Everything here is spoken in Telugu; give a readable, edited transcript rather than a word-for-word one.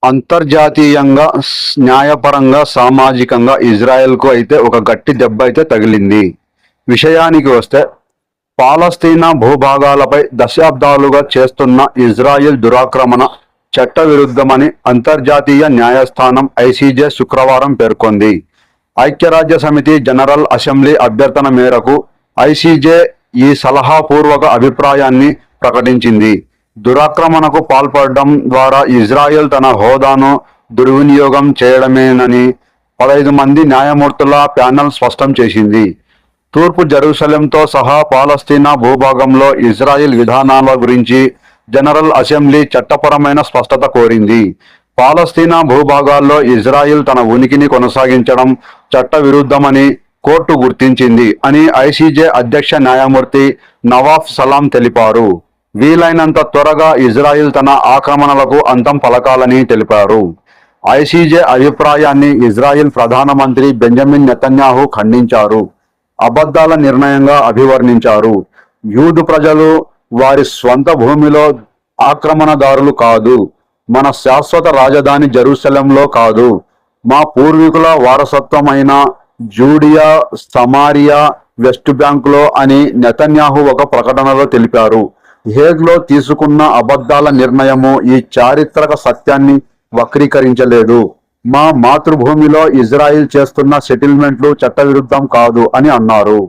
అంతర్జాతీయంగా, న్యాయపరంగా, సామాజికంగా ఇజ్రాయెల్కు అయితే ఒక గట్టి దెబ్బ అయితే తగిలింది. విషయానికి వస్తే, పాలస్తీనా భూభాగాలపై దశాబ్దాలుగా చేస్తున్న ఇజ్రాయెల్ దురాక్రమణ చట్టవిరుద్ధమని అంతర్జాతీయ న్యాయస్థానం ఐసీజే శుక్రవారం పేర్కొంది. ఐక్యరాజ్యసమితి జనరల్ అసెంబ్లీ అభ్యర్థన మేరకు ఐసీజే ఈ సలహాపూర్వక అభిప్రాయాన్ని ప్రకటించింది. దురాక్రమణకు పాల్పడడం ద్వారా ఇజ్రాయెల్ తన హోదాను దుర్వినియోగం చేయడమేనని 15 మంది న్యాయమూర్తుల ప్యానెల్ స్పష్టం చేసింది. తూర్పు జెరూసలేంతో సహా పాలస్తీనా భూభాగంలో ఇజ్రాయెల్ విధానాల గురించి జనరల్ అసెంబ్లీ చట్టపరమైన స్పష్టత కోరింది. పాలస్తీనా భూభాగాల్లో ఇజ్రాయెల్ తన ఉనికిని కొనసాగించడం చట్టవిరుద్ధమని కోర్టు గుర్తించింది అని ఐసీజే అధ్యక్ష న్యాయమూర్తి నవాఫ్ సలాం తెలిపారు. వీలైనంత త్వరగా ఇజ్రాయెల్ తన ఆక్రమణలకు అంతం పలకాలని తెలిపారు. ఐసీజే అభిప్రాయాన్ని ఇజ్రాయెల్ ప్రధానమంత్రి బెంజమిన్ నెతన్యాహు ఖండించారు. అబద్ధాల నిర్ణయంగా అభివర్ణించారు. యూదు ప్రజలు వారి స్వంత భూమిలో ఆక్రమణదారులు కాదు. మన శాశ్వత రాజధాని జెరూసలేంలో కాదు. మా పూర్వీకుల వారసత్వమైన జూడియా, సమారియా, వెస్ట్ బ్యాంకులో అని నెతన్యాహు ఒక ప్రకటనలో తెలిపారు. హేగ్లో తీసుకున్న అబద్ధాల నిర్ణయము ఈ చారిత్రక సత్యాన్ని వక్రీకరించలేదు. మా మాతృభూమిలో ఇజ్రాయిల్ చేస్తున్న సెటిల్మెంట్లు చట్టవిరుద్ధం కాదు అని అన్నారు.